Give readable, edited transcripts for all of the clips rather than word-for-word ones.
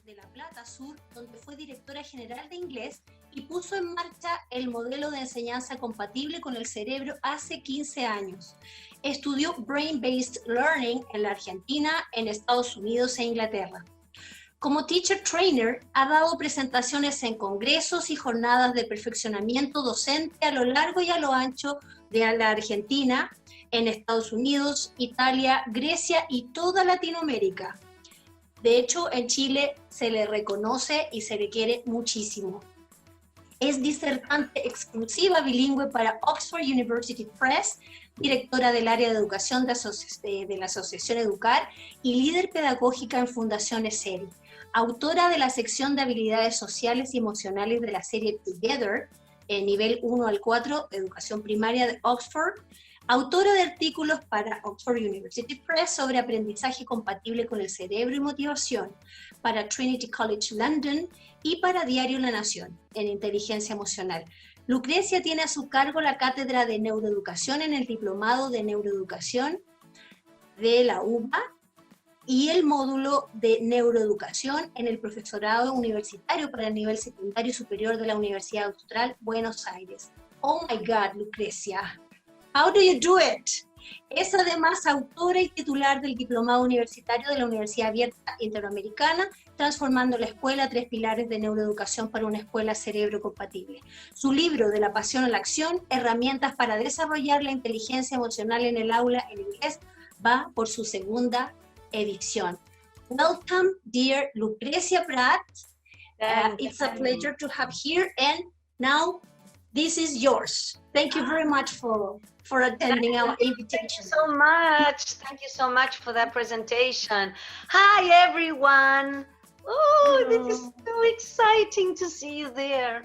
de La Plata Sur, donde fue directora general de inglés y puso en marcha el modelo de enseñanza compatible con el cerebro hace 15 años. Estudió Brain-Based Learning en la Argentina, en Estados Unidos e Inglaterra. Como teacher trainer, ha dado presentaciones en congresos y jornadas de perfeccionamiento docente a lo largo y a lo ancho de la Argentina, en Estados Unidos, Italia, Grecia y toda Latinoamérica. De hecho, en Chile se le reconoce y se le quiere muchísimo. Es disertante exclusiva bilingüe para Oxford University Press, directora del área de educación de la Asociación Educar y líder pedagógica en Fundación ESERI. Autora de la sección de habilidades sociales y emocionales de la serie Together, en nivel 1 al 4, educación primaria de Oxford. Autora de artículos para Oxford University Press sobre aprendizaje compatible con el cerebro y motivación, para Trinity College London y para Diario La Nación, en inteligencia emocional. Lucrecia tiene a su cargo la cátedra de neuroeducación en el diplomado de neuroeducación de la UBA y el módulo de neuroeducación en el profesorado universitario para el nivel secundario superior de la Universidad Austral, Buenos Aires. Oh my God, Lucrecia. How do you do it? Es además autora y titular del Diplomado Universitario de la Universidad Abierta Interamericana, transformando la escuela, 3 pilares de neuroeducación para una escuela cerebro compatible. Su libro, De la pasión a la acción, herramientas para desarrollar la inteligencia emocional en el aula en inglés, va por su segunda edición. Welcome, dear Lucrecia Prat. It's a pleasure to have here, and now this is yours. Thank you very much for attending our invitation. Thank you so much. Thank you so much for that presentation. Hi, everyone. Oh, this is so exciting to see you there.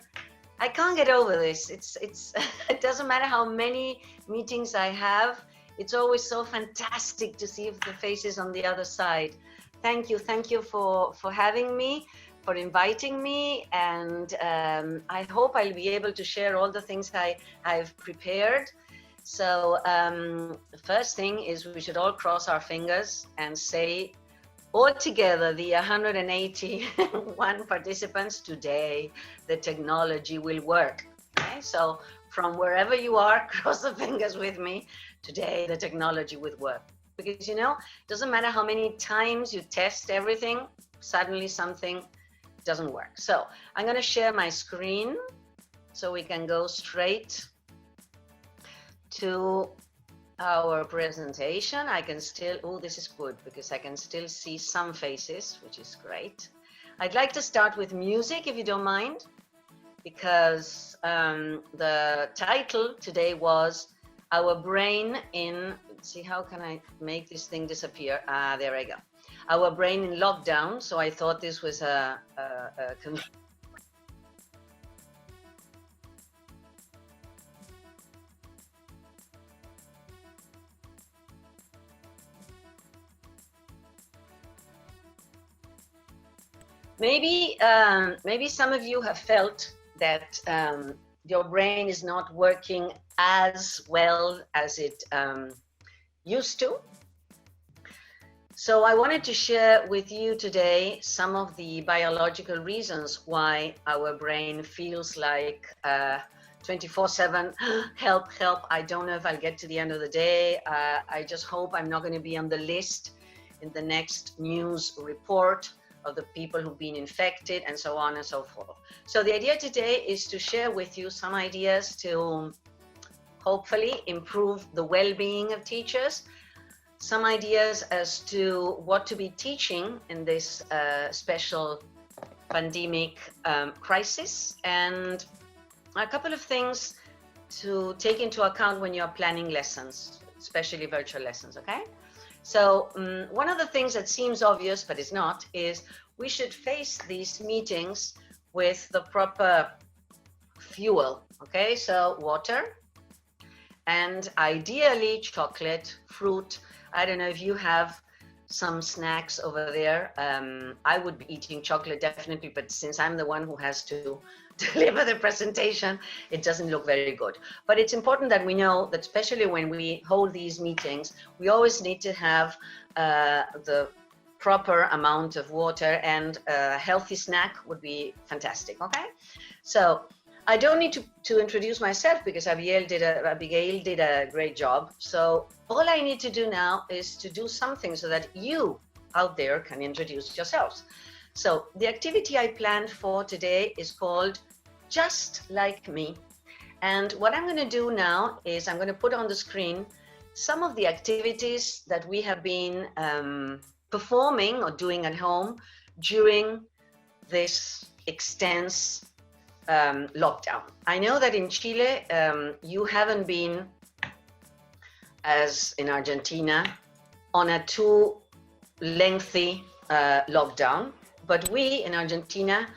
I can't get over this. It doesn't matter how many meetings I have. It's always so fantastic to see the faces on the other side. Thank you for having me, for inviting me, and I hope I'll be able to share all the things I've prepared. So the first thing is we should all cross our fingers and say all together, the 181 participants, today the technology will work. Okay? So from wherever you are, cross the fingers with me. Today the technology will work. Because it doesn't matter how many times you test everything, suddenly something doesn't work. So I'm going to share my screen so we can go straight to our presentation. I can still, oh, this is good because I can still see some faces, which is great. I'd like to start with music, if you don't mind, because the title today was Our Brain in, let's see, how can I make this thing disappear? There I go. Our Brain in Lockdown. So I thought this was a maybe some of you have felt that your brain is not working as well as it used to. So I wanted to share with you today some of the biological reasons why our brain feels like 24/7, help, help, I don't know if I'll get to the end of the day. I just hope I'm not going to be on the list in the next news report of the people who've been infected and so on and so forth. So the idea today is to share with you some ideas to hopefully improve the well-being of teachers, some ideas as to what to be teaching in this special pandemic crisis, and a couple of things to take into account when you're planning lessons, especially virtual lessons, okay? So one of the things that seems obvious, but is not, is we should face these meetings with the proper fuel, okay? So water, and ideally chocolate, fruit. I don't know if you have some snacks over there. I would be eating chocolate definitely, but since I'm the one who has to deliver the presentation, it doesn't look very good. But it's important that we know that especially when we hold these meetings, we always need to have the proper amount of water, and a healthy snack would be fantastic, okay? So I don't need to introduce myself because Abigail did a great job. So all I need to do now is to do something so that you out there can introduce yourselves. So the activity I planned for today is called Just Like Me. And what I'm going to do now is I'm going to put on the screen some of the activities that we have been performing or doing at home during this extensive lockdown. I know that in Chile, you haven't been, as in Argentina, on a too lengthy lockdown, but we in Argentina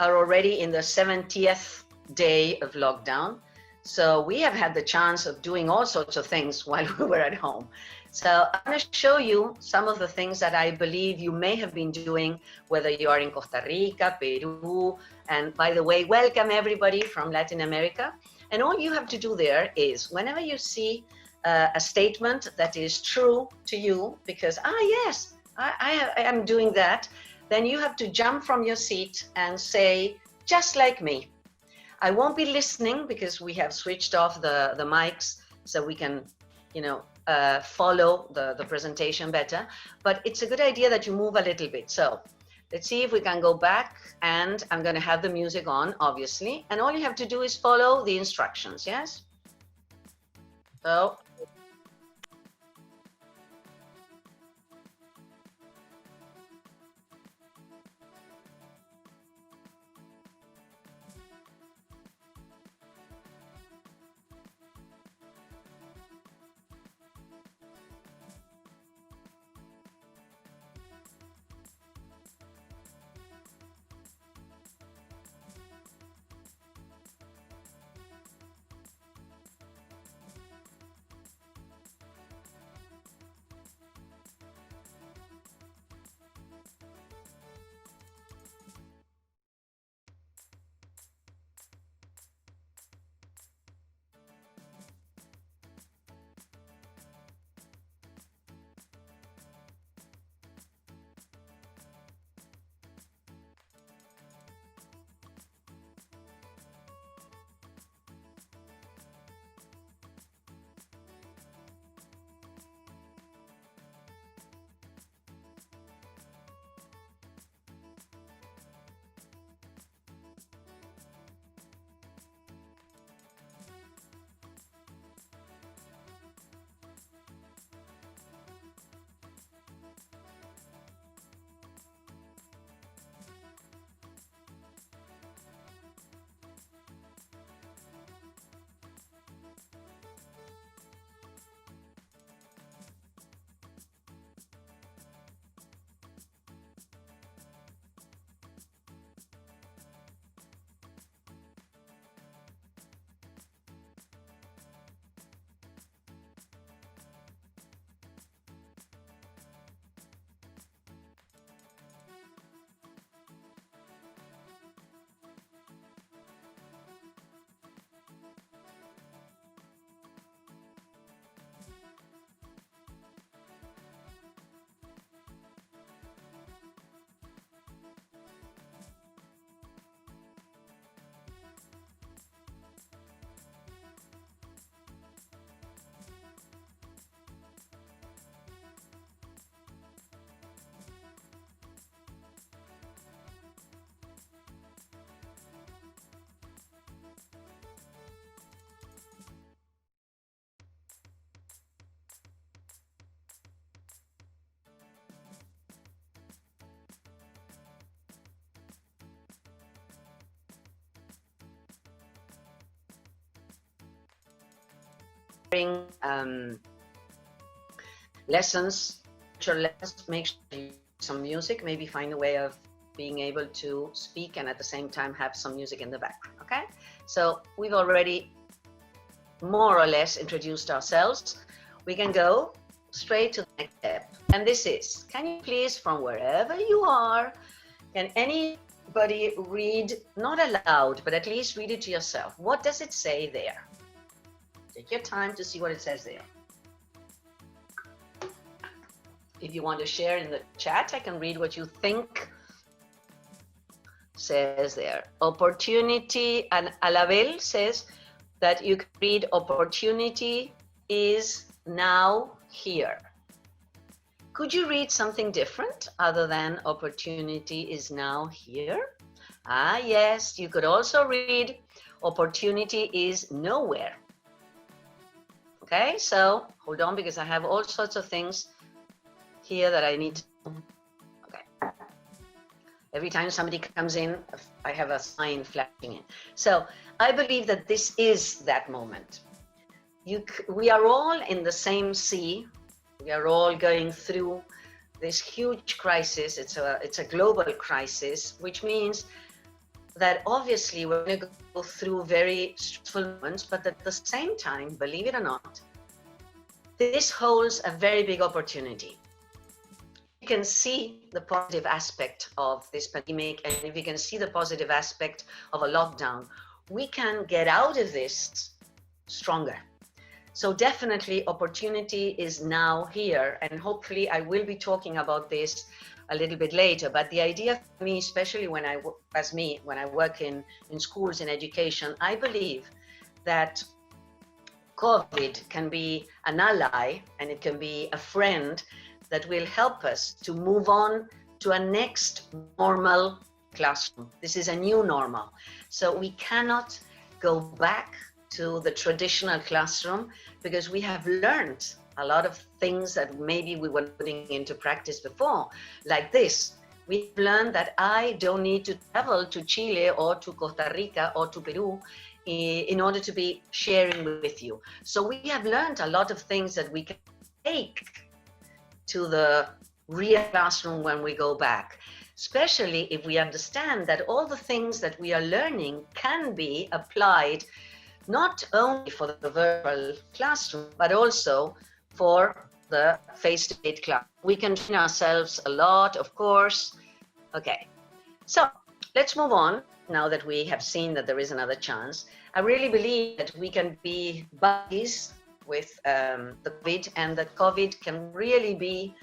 are already in the 70th day of lockdown. So we have had the chance of doing all sorts of things while we were at home. So I'm going to show you some of the things that I believe you may have been doing, whether you are in Costa Rica, Peru, and by the way, welcome everybody from Latin America. And all you have to do there is, whenever you see a statement that is true to you, because, yes, I am doing that, then you have to jump from your seat and say, just like me. I won't be listening because we have switched off the mics so we can, follow the presentation better. But it's a good idea that you move a little bit. So let's see if we can go back, and I'm going to have the music on, obviously. And all you have to do is follow the instructions, yes? So lessons, make sure you use some music, maybe find a way of being able to speak and at the same time have some music in the background, okay? So we've already more or less introduced ourselves. We can go straight to the next step. And this is, can you please, from wherever you are, can anybody read, not aloud, but at least read it to yourself? What does it say there? Take your time to see what it says there. if you want to share in the chat, I can read what you think says there. Opportunity, and Alabel says that you can read opportunity is now here. Could you read something different other than opportunity is now here? Ah, yes, you could also read opportunity is nowhere. Okay, so hold on, because I have all sorts of things here that I need to, okay. Every time somebody comes in, I have a sign flashing in. So I believe that this is that moment. We are all in the same sea. We are all going through this huge crisis. It's a global crisis, which means that obviously we're going to go through very stressful moments, but at the same time, believe it or not, this holds a very big opportunity. You can see the positive aspect of this pandemic, and if you can see the positive aspect of a lockdown, we can get out of this stronger. So definitely opportunity is now here, and hopefully I will be talking about this a little bit later. But the idea for me, especially when I work in schools in education, I believe that COVID can be an ally and it can be a friend that will help us to move on to a next normal classroom. This is a new normal. So we cannot go back to the traditional classroom because we have learned a lot of things that maybe we were putting into practice before, like this. We've learned that I don't need to travel to Chile or to Costa Rica or to Peru in order to be sharing with you. So we have learned a lot of things that we can take to the real classroom when we go back, especially if we understand that all the things that we are learning can be applied not only for the virtual classroom, but also for the face-to-face class. We can train ourselves a lot, of course. Okay, so let's move on now that we have seen that there is another chance. I really believe that we can be buddies with the COVID, and that COVID can really be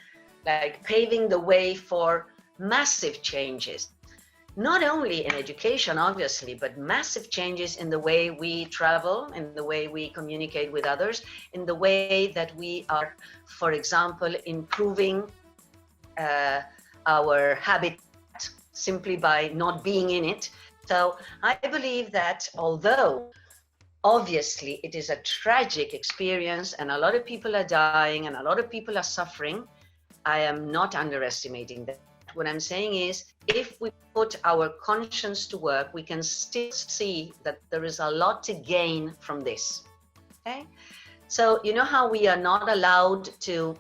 like paving the way for massive changes. Not only in education, obviously, but massive changes in the way we travel, in the way we communicate with others, in the way that we are, for example, improving our habitat simply by not being in it. So I believe that although obviously it is a tragic experience and a lot of people are dying and a lot of people are suffering, I am not underestimating that. What I'm saying is, if we put our conscience to work, we can still see that there is a lot to gain from this. Okay? So you know how we are not allowed to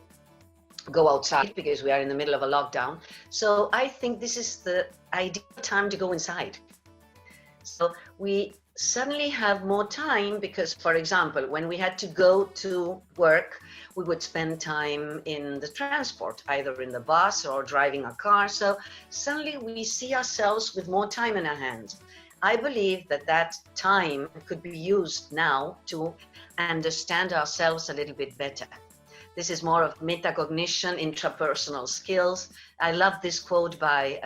go outside because we are in the middle of a lockdown. So I think this is the ideal time to go inside. So we suddenly have more time because, for example, when we had to go to work, we would spend time in the transport, either in the bus or driving a car. So suddenly we see ourselves with more time in our hands. I believe that that time could be used now to understand ourselves a little bit better. This is more of metacognition, intrapersonal skills. I love this quote by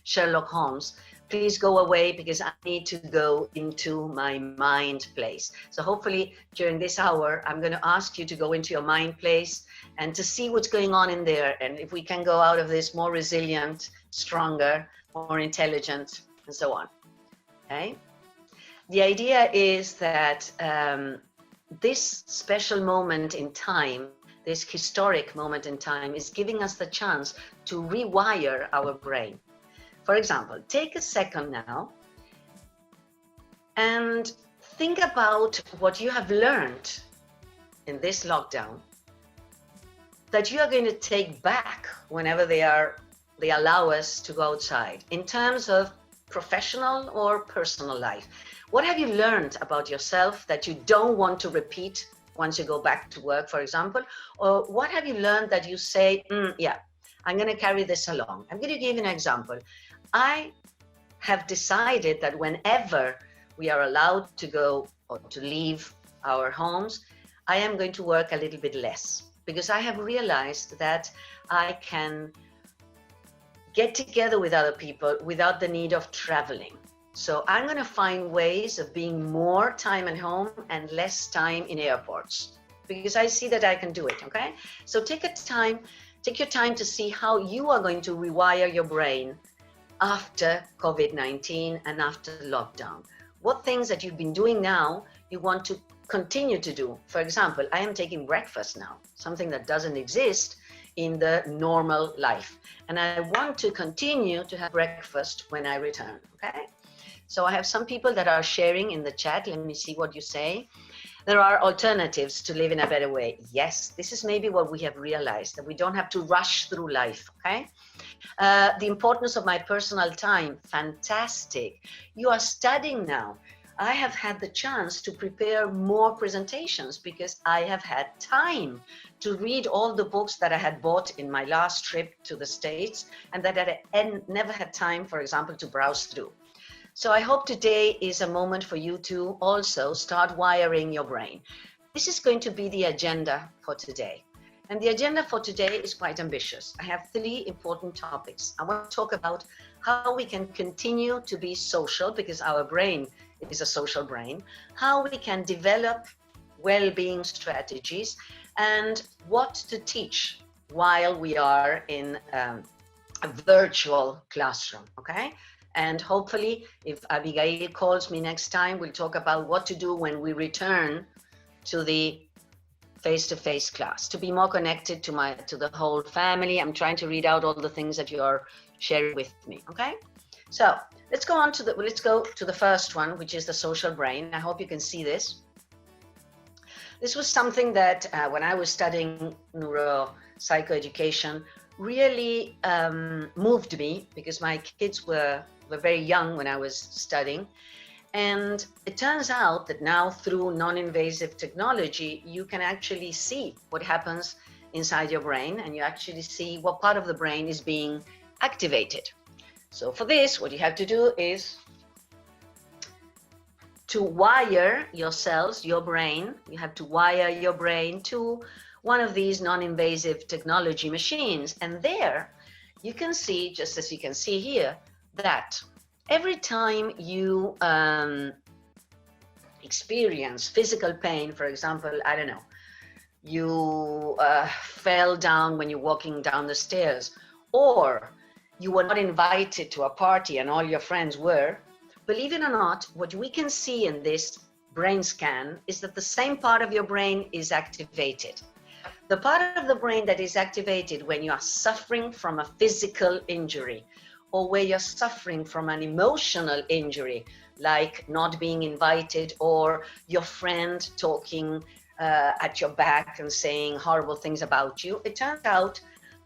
Sherlock Holmes. Please go away because I need to go into my mind place. So hopefully during this hour, I'm going to ask you to go into your mind place and to see what's going on in there. And if we can go out of this more resilient, stronger, more intelligent, and so on. Okay. The idea is that this special moment in time, this historic moment in time, is giving us the chance to rewire our brain. For example, take a second now and think about what you have learned in this lockdown that you are going to take back whenever they allow us to go outside, in terms of professional or personal life. What have you learned about yourself that you don't want to repeat once you go back to work, for example? Or what have you learned that you say, yeah, I'm going to carry this along? I'm going to give you an example. I have decided that whenever we are allowed to go or to leave our homes, I am going to work a little bit less. because I have realized that I can get together with other people without the need of traveling. So I'm going to find ways of being more time at home and less time in airports, because I see that I can do it, okay? So take your time to see how you are going to rewire your brain after COVID-19 and after lockdown. What things that you've been doing now you want to continue to do. For example, I am taking breakfast now, something that doesn't exist in the normal life. And I want to continue to have breakfast when I return, okay? So I have some people that are sharing in the chat. Let me see what you say. There are alternatives to live in a better way. Yes, this is maybe what we have realized, that we don't have to rush through life, okay? The importance of my personal time, fantastic. You are studying now. I have had the chance to prepare more presentations because I have had time to read all the books that I had bought in my last trip to the States and that I never had time, for example, to browse through. So I hope today is a moment for you to also start wiring your brain. This is going to be the agenda for today. And the agenda for today is quite ambitious. I have 3 important topics. I want to talk about how we can continue to be social, because our brain is a social brain, how we can develop well-being strategies, and what to teach while we are in a virtual classroom, okay? And hopefully, if Abigail calls me next time, we'll talk about what to do when we return to the face-to-face class, to be more connected to the whole family. I'm trying to read out all the things that you're sharing with me, okay? So let's go to the first one, which is the social brain. I hope you can see this. This was something that when I was studying neuropsychoeducation really moved me, because my kids were very young when I was studying. And it turns out that now through non-invasive technology, you can actually see what happens inside your brain, and you actually see what part of the brain is being activated. So for this, what you have to do is to wire your cells, your brain. You have to wire your brain to one of these non-invasive technology machines. And there you can see, just as you can see here, that every time you experience physical pain, for example, I don't know, you fell down when you're walking down the stairs, or you were not invited to a party and all your friends were, believe it or not, what we can see in this brain scan is that the same part of your brain is activated. The part of the brain that is activated when you are suffering from a physical injury, or where you're suffering from an emotional injury, like not being invited, or your friend talking at your back and saying horrible things about you, it turns out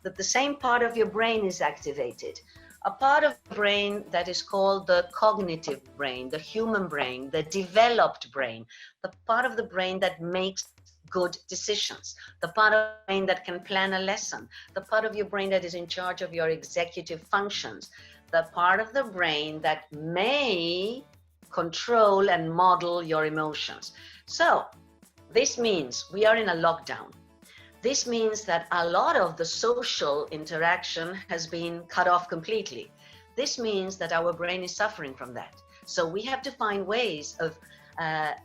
that the same part of your brain is activated. A part of the brain that is called the cognitive brain, the human brain, the developed brain, the part of the brain that makes good decisions, the part of the brain that can plan a lesson, the part of your brain that is in charge of your executive functions, the part of the brain that may control and model your emotions. So this means we are in a lockdown. This means that a lot of the social interaction has been cut off completely. This means that our brain is suffering from that. So we have to find ways of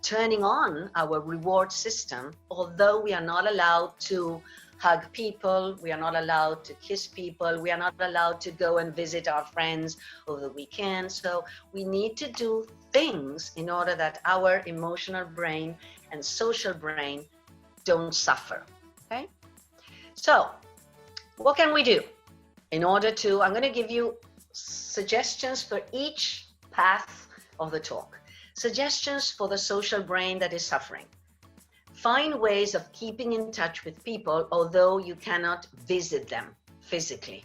turning on our reward system, although we are not allowed to hug people, we are not allowed to kiss people, we are not allowed to go and visit our friends over the weekend. So we need to do things in order that our emotional brain and social brain don't suffer, okay? So what can we do in order to, I'm going to give you suggestions for each path of the talk. Suggestions for the social brain that is suffering. Find ways of keeping in touch with people, although you cannot visit them physically.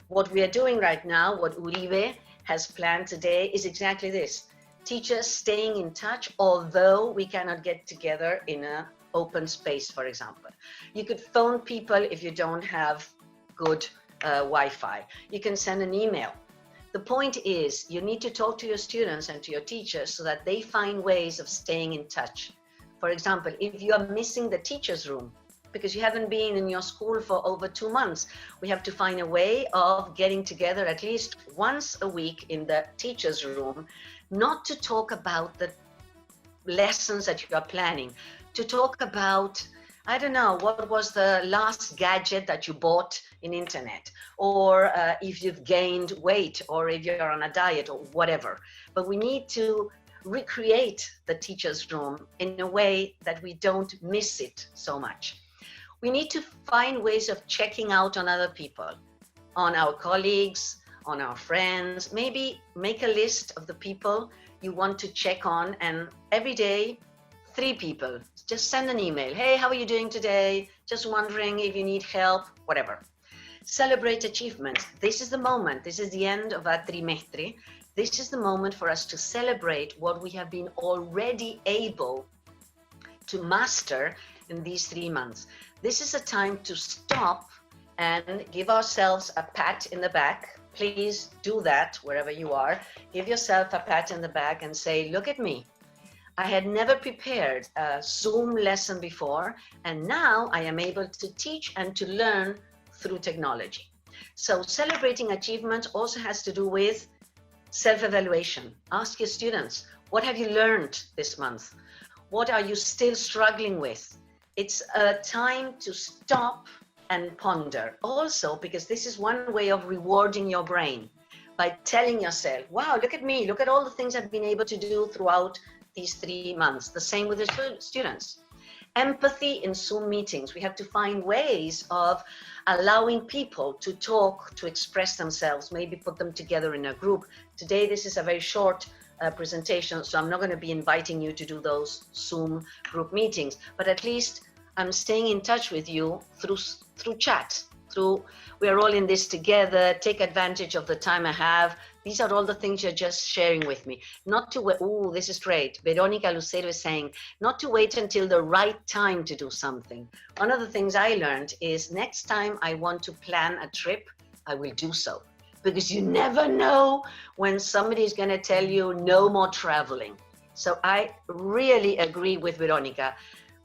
What we are doing right now, what Uribe has planned today, is exactly this. Teach us staying in touch, although we cannot get together in an open space, for example. You could phone people if you don't have good Wi-Fi. You can send an email. The point is, you need to talk to your students and to your teachers so that they find ways of staying in touch. For example, if you are missing the teacher's room, because you haven't been in your school for over 2 months. We have to find a way of getting together at least once a week in the teacher's room, not to talk about the lessons that you are planning, to talk about, I don't know, what was the last gadget that you bought in internet, or if you've gained weight, or if you're on a diet, or whatever. But we need to recreate the teacher's room in a way that we don't miss it so much. We need to find ways of checking out on other people, on our colleagues, on our friends. Maybe make a list of the people you want to check on, and every day, 3 people, just send an email. Hey, how are you doing today? Just wondering if you need help, whatever. Celebrate achievements. This is the moment. This is the end of our trimestre. This is the moment for us to celebrate what we have been already able to master in these 3 months. This is a time to stop and give ourselves a pat in the back. Please do that wherever you are. Give yourself a pat in the back and say, look at me. I had never prepared a Zoom lesson before, and now I am able to teach and to learn through technology. So celebrating achievements also has to do with self-evaluation. Ask your students, what have you learned this month? What are you still struggling with? It's a time to stop and ponder. Also, because this is one way of rewarding your brain by telling yourself, wow, look at me, look at all the things I've been able to do throughout these 3 months. The same with the students. Empathy in Zoom meetings. We have to find ways of allowing people to talk, to express themselves, maybe put them together in a group. Today, this is a very short presentation, so I'm not going to be inviting you to do those Zoom group meetings, but at least I'm staying in touch with you through chat, we are all in this together. Take advantage of the time I have. These are all the things you're just sharing with me. Not to wait, oh, this is great. Veronica Lucero is saying, not to wait until the right time to do something. One of the things I learned is next time I want to plan a trip, I will do so. Because you never know when somebody is going to tell you no more traveling. So I really agree with Veronica.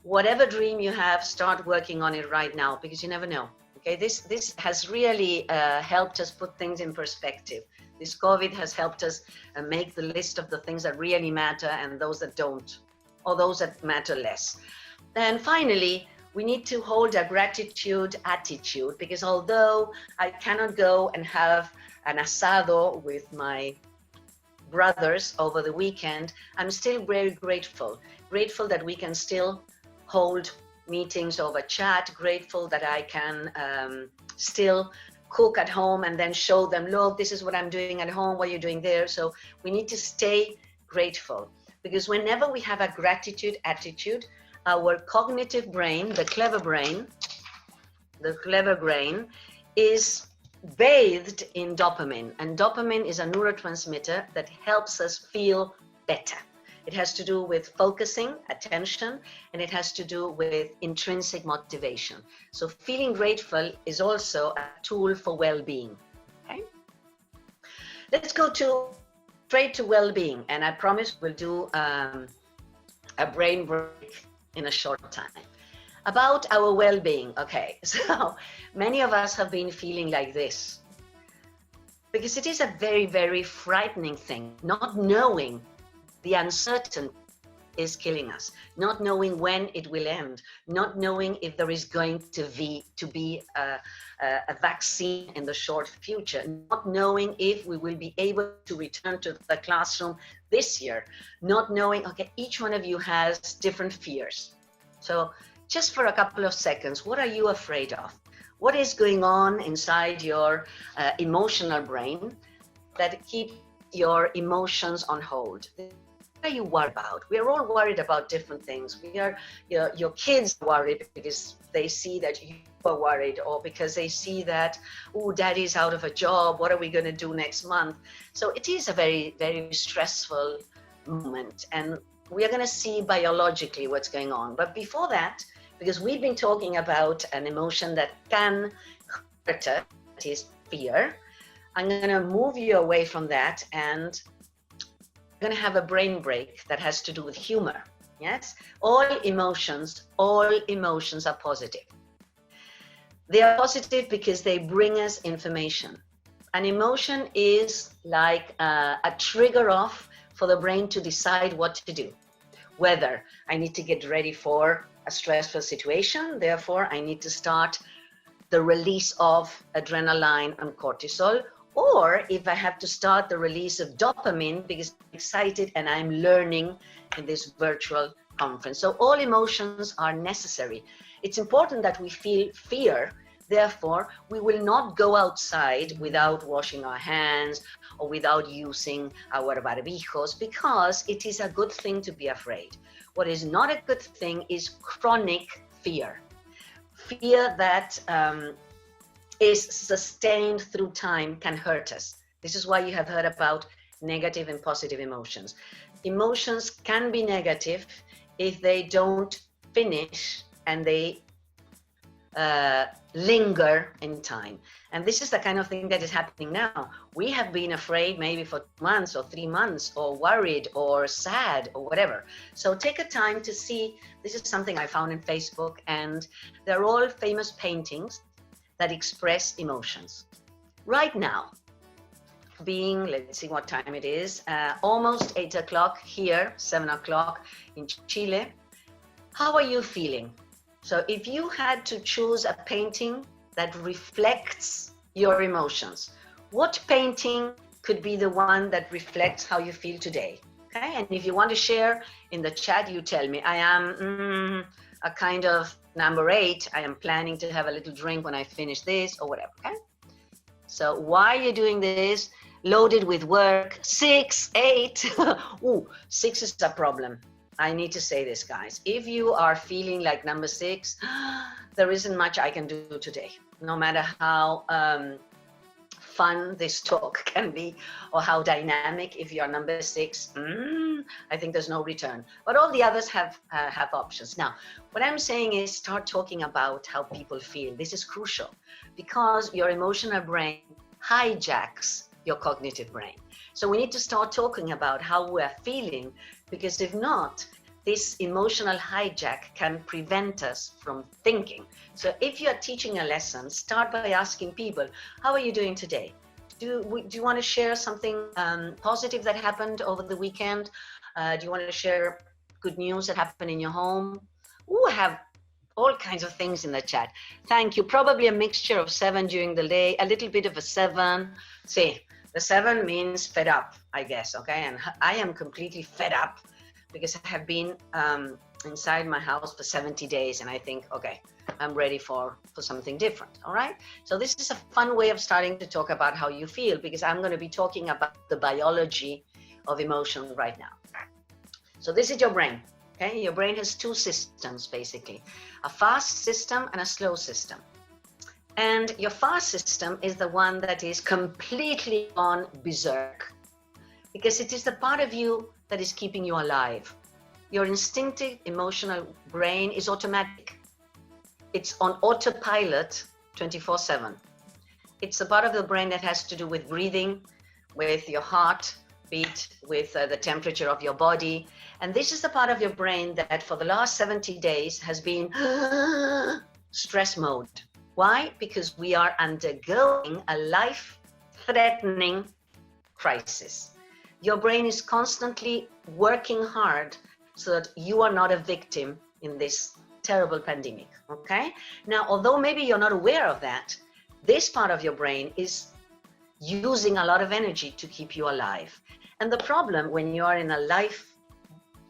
Whatever dream you have, start working on it right now, because you never know. Okay, this has really helped us put things in perspective. This COVID has helped us make the list of the things that really matter and those that don't, or those that matter less. And finally, we need to hold a gratitude attitude, because although I cannot go and have an asado with my brothers over the weekend, I'm still very grateful that we can still hold meetings over chat, grateful that I can still cook at home and then show them, look, this is what I'm doing at home, what you're doing there. So we need to stay grateful, because whenever we have a gratitude attitude, our cognitive brain, the clever brain is bathed in dopamine, and dopamine is a neurotransmitter that helps us feel better. It has to do with focusing, attention, and it has to do with intrinsic motivation. So feeling grateful is also a tool for well-being. Okay? Let's go straight to well-being, and I promise we'll do a brain break in a short time. About our well-being, okay, so many of us have been feeling like this, because it is a very, very frightening thing. Not knowing, the uncertainty is killing us. Not knowing when it will end, not knowing if there is going to be a vaccine in the short future, not knowing if we will be able to return to the classroom this year, not knowing, okay, each one of you has different fears. So just for a couple of seconds, what are you afraid of? What is going on inside your emotional brain that keeps your emotions on hold? What are you worried about? We are all worried about different things. Your kids are worried because they see that you are worried, or because they see that, oh, daddy's out of a job. What are we going to do next month? So it is a very, very stressful moment, and we are going to see biologically what's going on. But before that, because we've been talking about an emotion that can hurt us, that is fear, I'm going to move you away from that, and we're going to have a brain break that has to do with humor. Yes, all emotions are positive. They are positive because they bring us information. An emotion is like a trigger off for the brain to decide what to do. Whether I need to get ready for a stressful situation, therefore I need to start the release of adrenaline and cortisol, or if I have to start the release of dopamine because I'm excited and I'm learning in this virtual conference. So all emotions are necessary. It's important that we feel fear. Therefore, we will not go outside without washing our hands or without using our barbijos, because it is a good thing to be afraid. What is not a good thing is chronic fear. Fear that is sustained through time can hurt us. This is why you have heard about negative and positive emotions. Emotions can be negative if they don't finish and they linger in time. And this is the kind of thing that is happening now. We have been afraid maybe for 2 months or 3 months, or worried or sad or whatever. So take a time to see. This is something I found in Facebook, and they're all famous paintings that express emotions. Right now, being, let's see what time it is, almost 8 o'clock here, 7 o'clock in Chile. How are you feeling? So if you had to choose a painting that reflects your emotions, what painting could be the one that reflects how you feel today? Okay, and if you want to share in the chat, you tell me. I am a kind of number 8. I am planning to have a little drink when I finish this or whatever, okay? So why are you doing this? Loaded with work, 6, 8. Ooh, 6 is a problem. I need to say this, guys. If you are feeling like number 6, there isn't much I can do today. No matter how fun this talk can be or how dynamic, if you are number 6, I think there's no return. But all the others have options. Now, what I'm saying is start talking about how people feel. This is crucial because your emotional brain hijacks your cognitive brain. So we need to start talking about how we're feeling, because if not, this emotional hijack can prevent us from thinking. So if you're teaching a lesson, start by asking people, how are you doing today? Do you want to share something positive that happened over the weekend? Do you want to share good news that happened in your home? Ooh, I have all kinds of things in the chat. Thank you. Probably a mixture of 7 during the day, a little bit of a 7. See, the 7 means fed up, I guess, okay? And I am completely fed up because I have been inside my house for 70 days and I think, okay, I'm ready for something different, all right? So this is a fun way of starting to talk about how you feel, because I'm going to be talking about the biology of emotion right now. So this is your brain, okay? Your brain has 2 systems, basically, a fast system and a slow system. And your fast system is the one that is completely on berserk, because it is the part of you that is keeping you alive. Your instinctive emotional brain is automatic. It's on autopilot 24/7. It's the part of the brain that has to do with breathing, with your heart beat, with the temperature of your body. And this is the part of your brain that for the last 70 days has been stress mode. Why? Because we are undergoing a life-threatening crisis. Your brain is constantly working hard so that you are not a victim in this terrible pandemic, okay? Now, although maybe you're not aware of that, this part of your brain is using a lot of energy to keep you alive. And the problem when you are in a life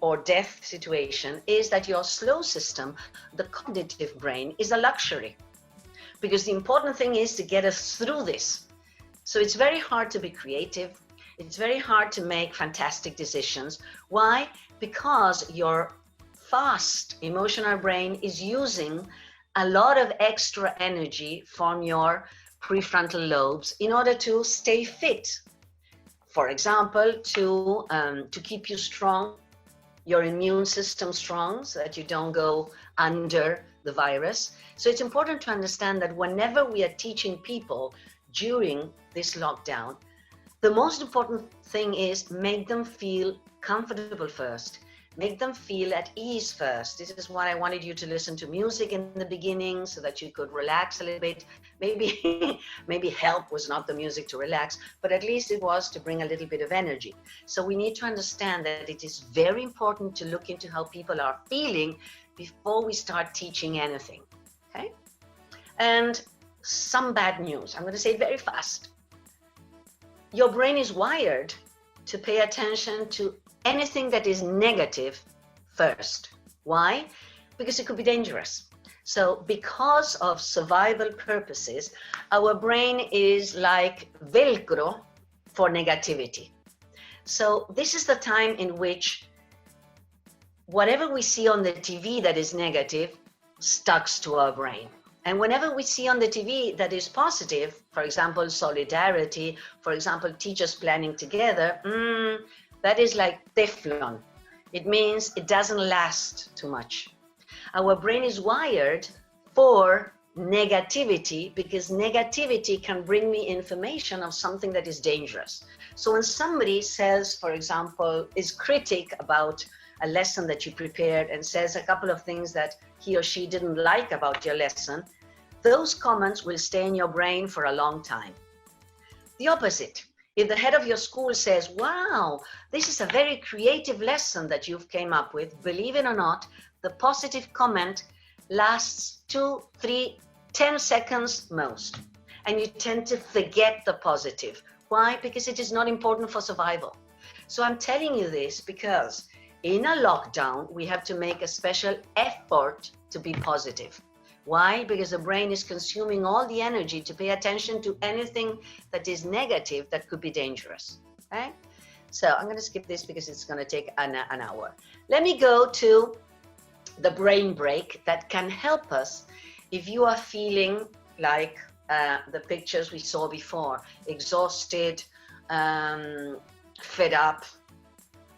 or death situation is that your slow system, the cognitive brain, is a luxury. Because the important thing is to get us through this. So it's very hard to be creative. It's very hard to make fantastic decisions. Why? Because your fast emotional brain is using a lot of extra energy from your prefrontal lobes in order to stay fit. For example, to keep you strong, your immune system strong, so that you don't go under the virus. So it's important to understand that whenever we are teaching people during this lockdown, the most important thing is make them feel comfortable first. make them feel at ease first. This is why I wanted you to listen to music in the beginning so that you could relax a little bit. Maybe, maybe help was not the music to relax, but at least it was to bring a little bit of energy. So we need to understand that it is very important to look into how people are feeling before we start teaching anything, okay? And some bad news, I'm going to say it very fast. Your brain is wired to pay attention to anything that is negative first. Why? Because it could be dangerous. So because of survival purposes, our brain is like Velcro for negativity. So this is the time in which whatever we see on the TV that is negative stucks to our brain. And whenever we see on the TV that is positive, for example, solidarity, for example, teachers planning together, that is like Teflon. It means it doesn't last too much. Our brain is wired for negativity because negativity can bring me information of something that is dangerous. So when somebody says, for example, is critic about a lesson that you prepared and says a couple of things that he or she didn't like about your lesson, those comments will stay in your brain for a long time. The opposite, if the head of your school says, wow, this is a very creative lesson that you've came up with, believe it or not, the positive comment lasts 2, 3, 10 seconds most. And you tend to forget the positive. Why? Because it is not important for survival. So I'm telling you this because in a lockdown, we have to make a special effort to be positive. Why? Because the brain is consuming all the energy to pay attention to anything that is negative that could be dangerous. Okay? So I'm going to skip this because it's going to take an hour. Let me go to the brain break that can help us if you are feeling like the pictures we saw before, exhausted, fed up,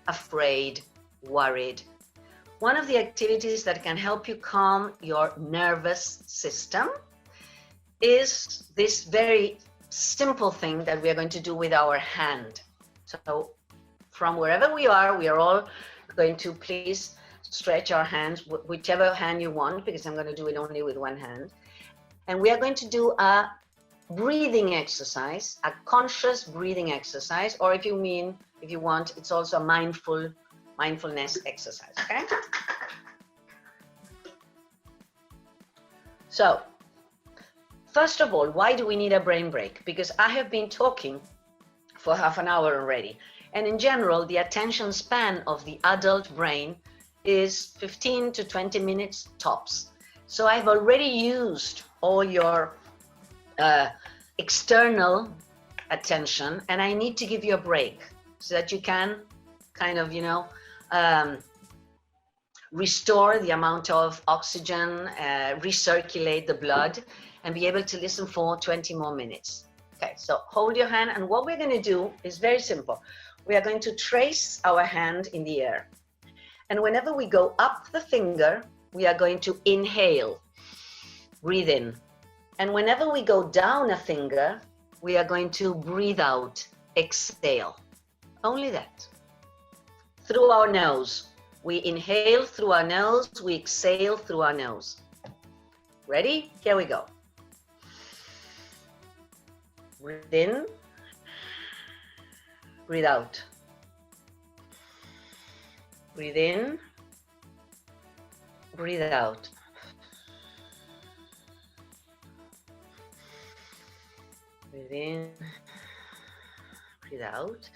afraid, worried. One of the activities that can help you calm your nervous system is this very simple thing that we are going to do with our hand. So from wherever we are all going to please stretch our hands, whichever hand you want, because I'm going to do it only with one hand. And we are going to do a breathing exercise, a conscious breathing exercise, or if you want, it's also a mindfulness exercise, okay? So, first of all, why do we need a brain break? Because I have been talking for half an hour already. And in general, the attention span of the adult brain is 15 to 20 minutes tops. So I've already used all your external attention, and I need to give you a break so that you can kind of, restore the amount of oxygen, recirculate the blood, and be able to listen for 20 more minutes. Okay, so hold your hand, and what we're going to do is very simple. We are going to trace our hand in the air. And whenever we go up the finger, we are going to inhale, breathe in. And whenever we go down a finger, we are going to breathe out, exhale. Only that. Through our nose. We inhale through our nose, we exhale through our nose. Ready? Here we go. Breathe in, breathe out. Breathe in, breathe out. Breathe in, breathe out.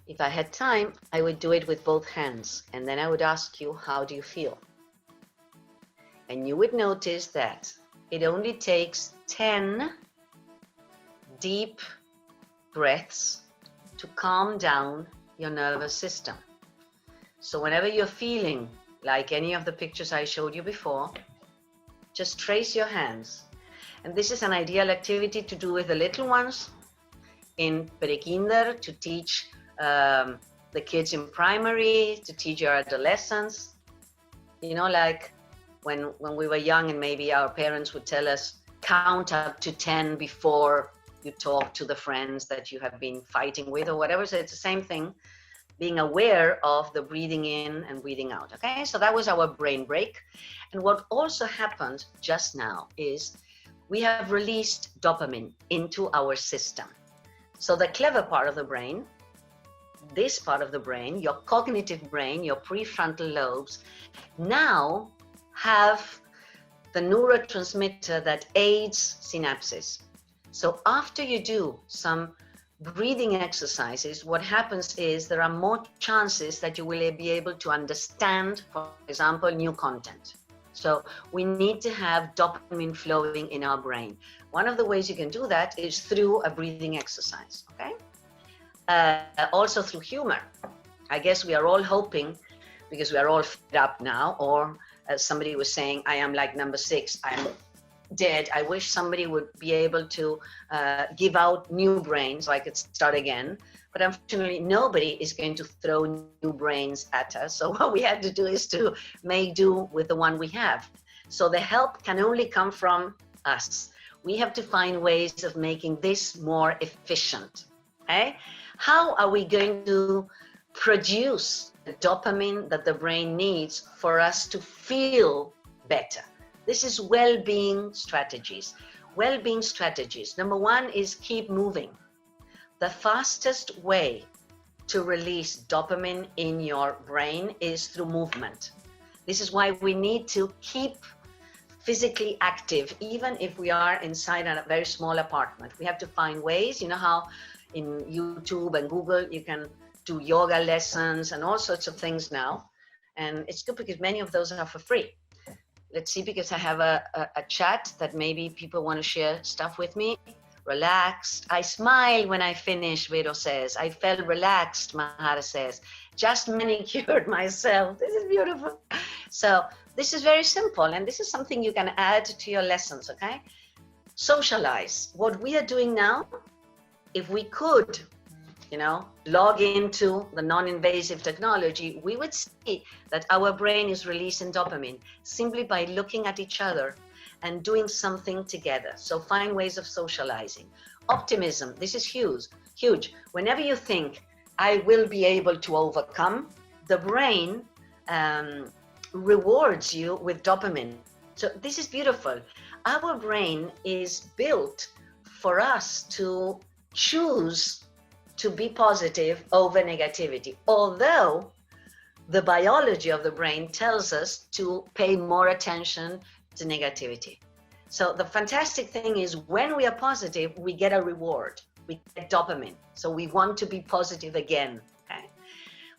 If I had time, I would do it with both hands, and then I would ask you, how do you feel? And you would notice that it only takes 10 deep breaths to calm down your nervous system. So whenever you're feeling like any of the pictures I showed you before, just trace your hands. And this is an ideal activity to do with the little ones in pre-kinder, to teach the kids in primary, to teach your adolescents, like when we were young, and maybe our parents would tell us, count up to 10 before you talk to the friends that you have been fighting with or whatever. So it's the same thing, being aware of the breathing in and breathing out. Okay, so that was our brain break. And what also happened just now is we have released dopamine into our system. So the clever part of the brain, this part of the brain, your cognitive brain, your prefrontal lobes, now have the neurotransmitter that aids synapses. So after you do some breathing exercises, what happens is there are more chances that you will be able to understand, for example, new content. So we need to have dopamine flowing in our brain. One of the ways you can do that is through a breathing exercise, okay? Also through humor. I guess we are all hoping, because we are all fed up now, or as somebody was saying, I am like number 6, I'm dead. I wish somebody would be able to give out new brains so I could start again. But unfortunately, nobody is going to throw new brains at us. So what we have to do is to make do with the one we have. So the help can only come from us. We have to find ways of making this more efficient. Okay? How are we going to produce the dopamine that the brain needs for us to feel better? This is well-being strategies. Well-being strategies. Number 1 is keep moving. The fastest way to release dopamine in your brain is through movement. This is why we need to keep physically active, even if we are inside a very small apartment. We have to find ways, you know how in YouTube and Google you can do yoga lessons and all sorts of things now. And it's good because many of those are for free. Let's see, because I have a chat that maybe people want to share stuff with me. Relaxed. I smiled when I finished, Vero says. I felt relaxed, Mahara says. Just manicured myself. This is beautiful. So this is very simple, and this is something you can add to your lessons, okay? Socialize. What we are doing now, if we could, you know, log into the non-invasive technology, we would see that our brain is releasing dopamine simply by looking at each other and doing something together. So find ways of socializing. Optimism, this is huge. Whenever you think, I will be able to overcome, the brain rewards you with dopamine. So this is beautiful. Our brain is built for us to choose to be positive over negativity, although the biology of the brain tells us to pay more attention to negativity. So the fantastic thing is when we are positive, we get a reward, we get dopamine. So we want to be positive again. Okay?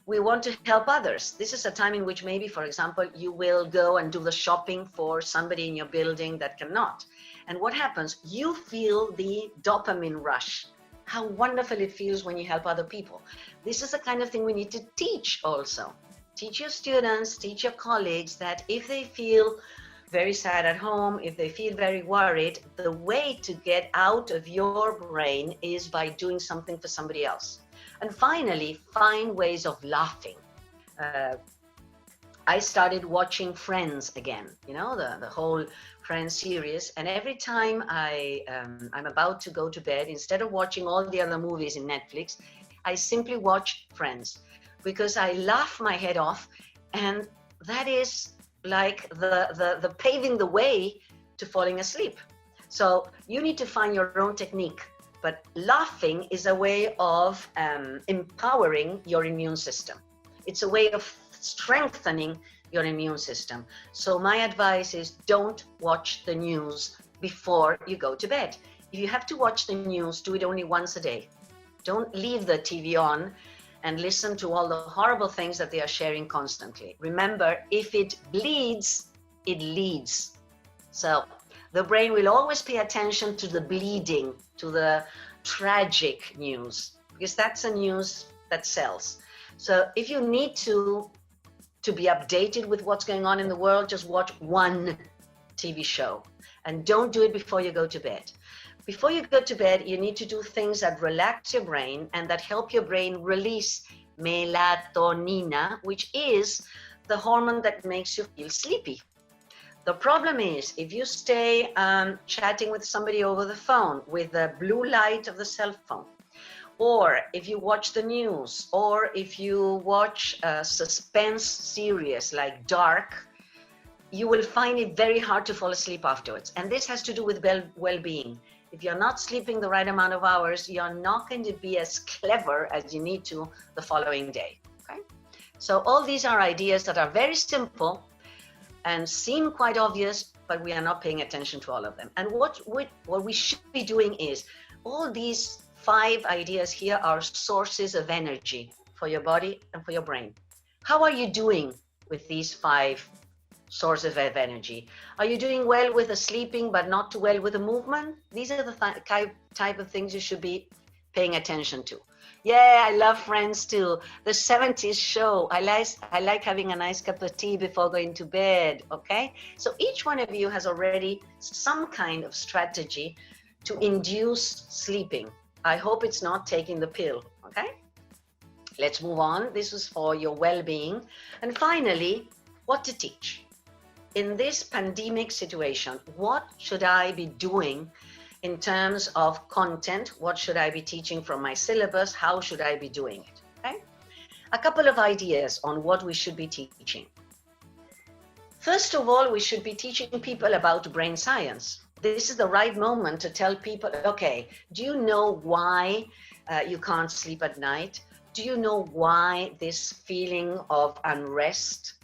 We want to help others. This is a time in which maybe, for example, you will go and do the shopping for somebody in your building that cannot. And what happens? You feel the dopamine rush. How wonderful it feels when you help other people. This is the kind of thing we need to teach also. Teach your students, teach your colleagues that if they feel very sad at home, if they feel very worried, the way to get out of your brain is by doing something for somebody else. And finally, find ways of laughing. I started watching Friends again, you know, the whole Friends series. And every time I'm about to go to bed, instead of watching all the other movies in Netflix, I simply watch Friends because I laugh my head off. And that is like the paving the way to falling asleep. So you need to find your own technique. But laughing is a way of empowering your immune system. It's a way of strengthening your immune system. So my advice is don't watch the news before you go to bed. If you have to watch the news, do it only once a day. Don't leave the TV on and listen to all the horrible things that they are sharing constantly. Remember, if it bleeds, it leads. So the brain will always pay attention to the bleeding, to the tragic news, because that's a news that sells. So if you need to be updated with what's going on in the world, just watch one TV show and don't do it before you go to bed. Before you go to bed, you need to do things that relax your brain and that help your brain release melatonin, which is the hormone that makes you feel sleepy. The problem is if you stay chatting with somebody over the phone with the blue light of the cell phone, or if you watch the news, or if you watch a suspense series like Dark, you will find it very hard to fall asleep afterwards. And this has to do with well-being. If you're not sleeping the right amount of hours, you're not going to be as clever as you need to the following day. Okay? So all these are ideas that are very simple and seem quite obvious, but we are not paying attention to all of them. And what we should be doing is, all these 5 ideas here are sources of energy for your body and for your brain. How are you doing with these 5 sources of energy? Are you doing well with the sleeping, but not too well with the movement? These are the type of things you should be paying attention to. Yeah, I love Friends too. The 70s show. I like having a nice cup of tea before going to bed, okay? So each one of you has already some kind of strategy to induce sleeping. I hope it's not taking the pill, okay? Let's move on. This is for your well-being. And finally, what to teach. In this pandemic situation, what should I be doing in terms of content? What should I be teaching from my syllabus? How should I be doing it? Okay? A couple of ideas on what we should be teaching. First of all, we should be teaching people about brain science. This is the right moment to tell people, okay, do you know why you can't sleep at night? Do you know why this feeling of unrest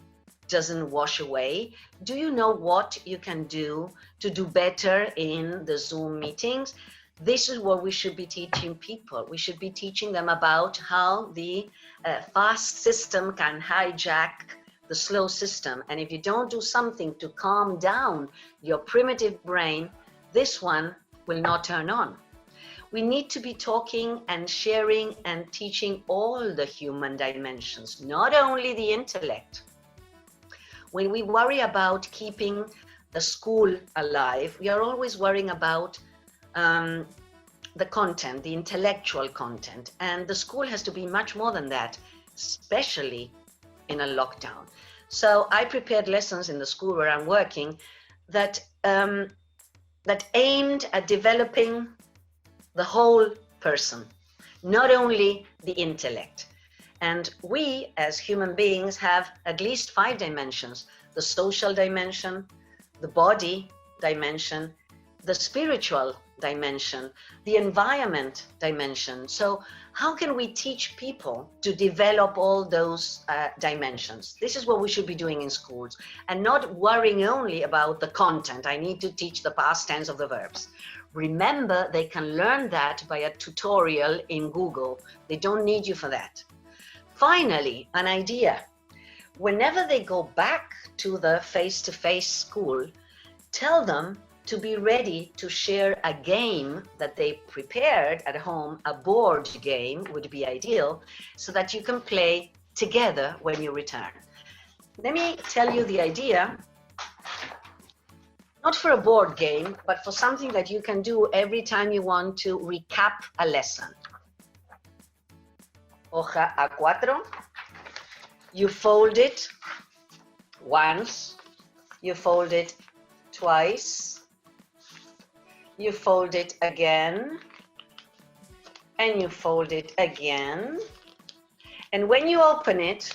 doesn't wash away? Do you know what you can do to do better in the Zoom meetings? This is what we should be teaching people. We should be teaching them about how the fast system can hijack the slow system. And if you don't do something to calm down your primitive brain, this one will not turn on. We need to be talking and sharing and teaching all the human dimensions, not only the intellect. When we worry about keeping the school alive, we are always worrying about the content, the intellectual content. And the school has to be much more than that, especially in a lockdown. So I prepared lessons in the school where I'm working that aimed at developing the whole person, not only the intellect. And we, as human beings, have at least 5 dimensions: the social dimension, the body dimension, the spiritual dimension, the environment dimension. So how can we teach people to develop all those dimensions? This is what we should be doing in schools, and not worrying only about the content. I need to teach the past tense of the verbs. Remember, they can learn that by a tutorial in Google. They don't need you for that. Finally, an idea. Whenever they go back to the face-to-face school, tell them to be ready to share a game that they prepared at home. A board game would be ideal, so that you can play together when you return. Let me tell you the idea, not for a board game, but for something that you can do every time you want to recap a lesson. Hoja A4, you fold it once, you fold it twice, you fold it again, and you fold it again. And when you open it,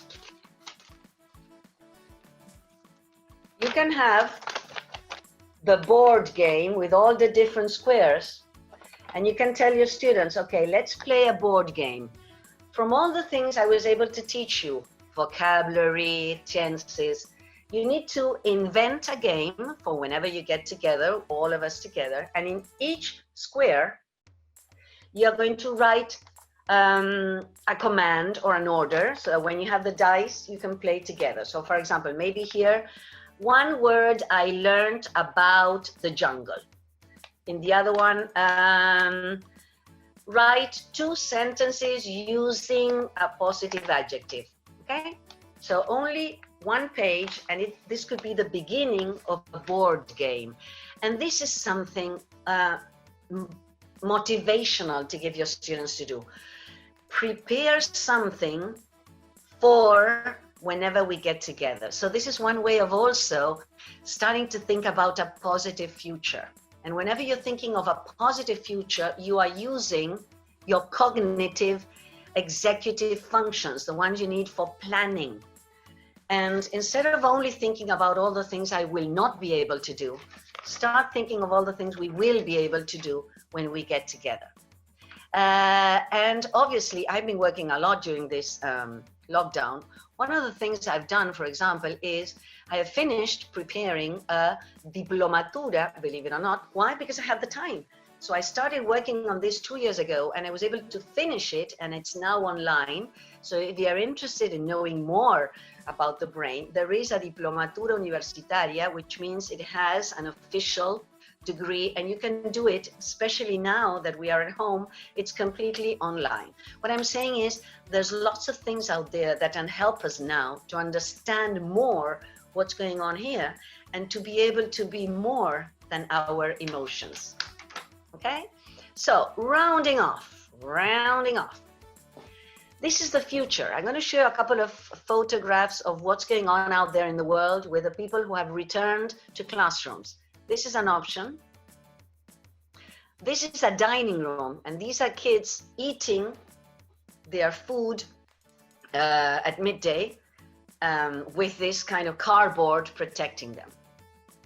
you can have the board game with all the different squares, and you can tell your students, okay, let's play a board game. From all the things I was able to teach you, vocabulary, tenses, you need to invent a game for whenever you get together, all of us together, and in each square, you're going to write a command or an order. So when you have the dice, you can play together. So for example, maybe here, 1 word I learned about the jungle. In the other one, write 2 sentences using a positive adjective, okay? So only 1 page, and this could be the beginning of a board game. And this is something motivational to give your students to do. Prepare something for whenever we get together. So this is one way of also starting to think about a positive future. And whenever you're thinking of a positive future, you are using your cognitive executive functions, the ones you need for planning. And instead of only thinking about all the things I will not be able to do, start thinking of all the things we will be able to do when we get together. And obviously, I've been working a lot during this lockdown. One of the things I've done, for example, is I have finished preparing a diplomatura, believe it or not. Why? Because I have the time. So I started working on this 2 years ago, and I was able to finish it, and it's now online. So if you are interested in knowing more about the brain, there is a diplomatura universitaria, which means it has an official degree, and you can do it, especially now that we are at home, it's completely online. What I'm saying is there's lots of things out there that can help us now to understand more what's going on here and to be able to be more than our emotions. Okay? So rounding off. This is the future. I'm going to show you a couple of photographs of what's going on out there in the world with the people who have returned to classrooms. This is an option. This is a dining room, and these are kids eating their food at midday with this kind of cardboard protecting them.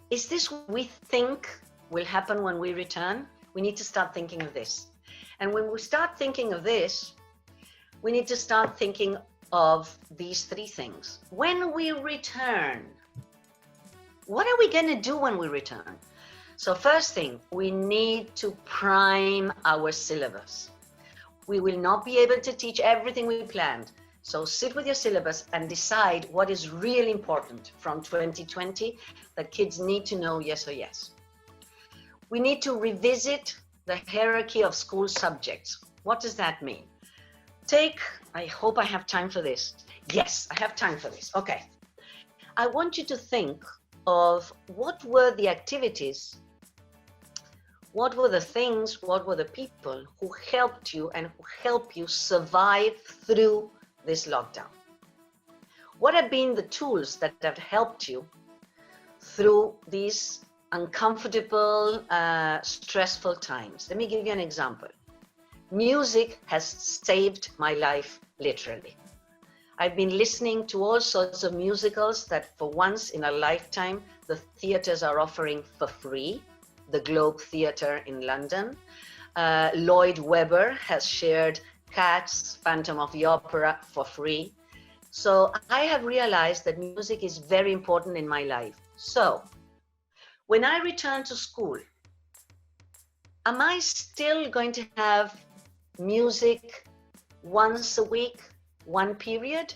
Is this what we think will happen when we return? We need to start thinking of this. And when we start thinking of this, we need to start thinking of these three things. When we return, what are we going to do when we return? So first thing, we need to prime our syllabus. We will not be able to teach everything we planned. So sit with your syllabus and decide what is really important from 2020 that kids need to know, yes or yes. We need to revisit the hierarchy of school subjects. What does that mean? I hope I have time for this. Yes, I have time for this. Okay. I want you to think of what were the activities, what were the things, what were the people who helped you and who help you survive through this lockdown? What have been the tools that have helped you through these uncomfortable, stressful times? Let me give you an example. Music has saved my life, literally. I've been listening to all sorts of musicals that for once in a lifetime, the theaters are offering for free. The Globe Theatre in London. Lloyd Webber has shared Cats, Phantom of the Opera for free. So I have realized that music is very important in my life. So when I return to school, am I still going to have music once a week, one period?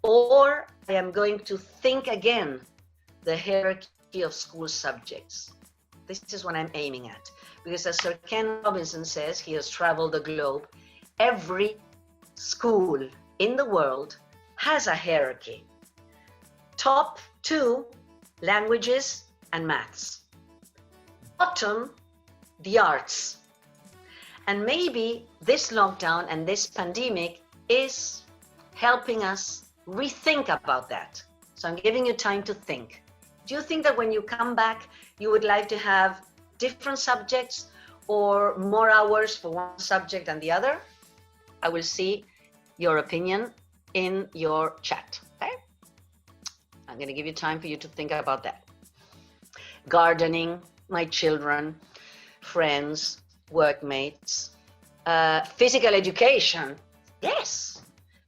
Or I am going to think again the hierarchy of school subjects? This is what I'm aiming at. Because as Sir Ken Robinson says, he has traveled the globe, every school in the world has a hierarchy. Top 2, languages and maths. Bottom, the arts. And maybe this lockdown and this pandemic is helping us rethink about that. So I'm giving you time to think. Do you think that when you come back, you would like to have different subjects or more hours for one subject than the other? I will see your opinion in your chat, okay? I'm going to give you time for you to think about that. Gardening, my children, friends, workmates, physical education, yes.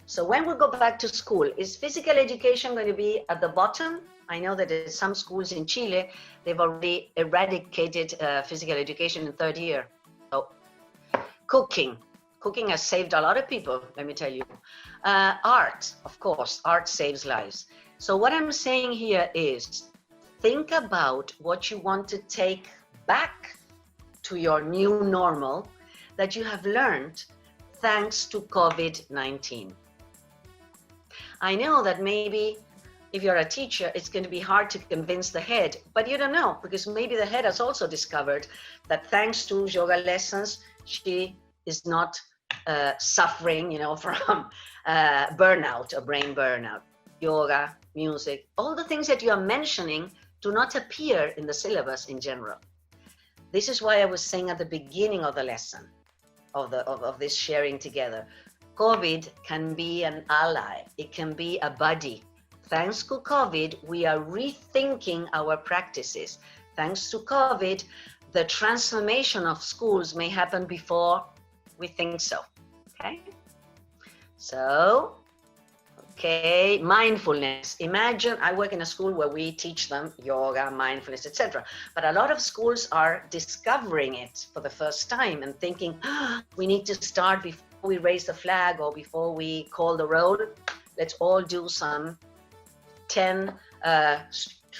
So when we go back to school, is physical education going to be at the bottom? I know that in some schools in Chile, they've already eradicated physical education in 3rd year. So cooking has saved a lot of people, let me tell you. Art, of course, art saves lives. So what I'm saying here is think about what you want to take back to your new normal that you have learned thanks to COVID-19. I know that maybe if you're a teacher, it's going to be hard to convince the head, but you don't know, because maybe the head has also discovered that thanks to yoga lessons, she is not suffering, from burnout or brain burnout. yoga, music, all the things that you are mentioning do not appear in the syllabus in general. This is why I was saying at the beginning of the lesson, of this sharing together, COVID can be an ally. It can be a buddy. Thanks to COVID, we are rethinking our practices. Thanks to COVID, the transformation of schools may happen before we think so. Okay? So, okay, mindfulness. Imagine I work in a school where we teach them yoga, mindfulness, etc. But a lot of schools are discovering it for the first time and thinking, we need to start before we raise the flag or before we call the roll. Let's all do some 10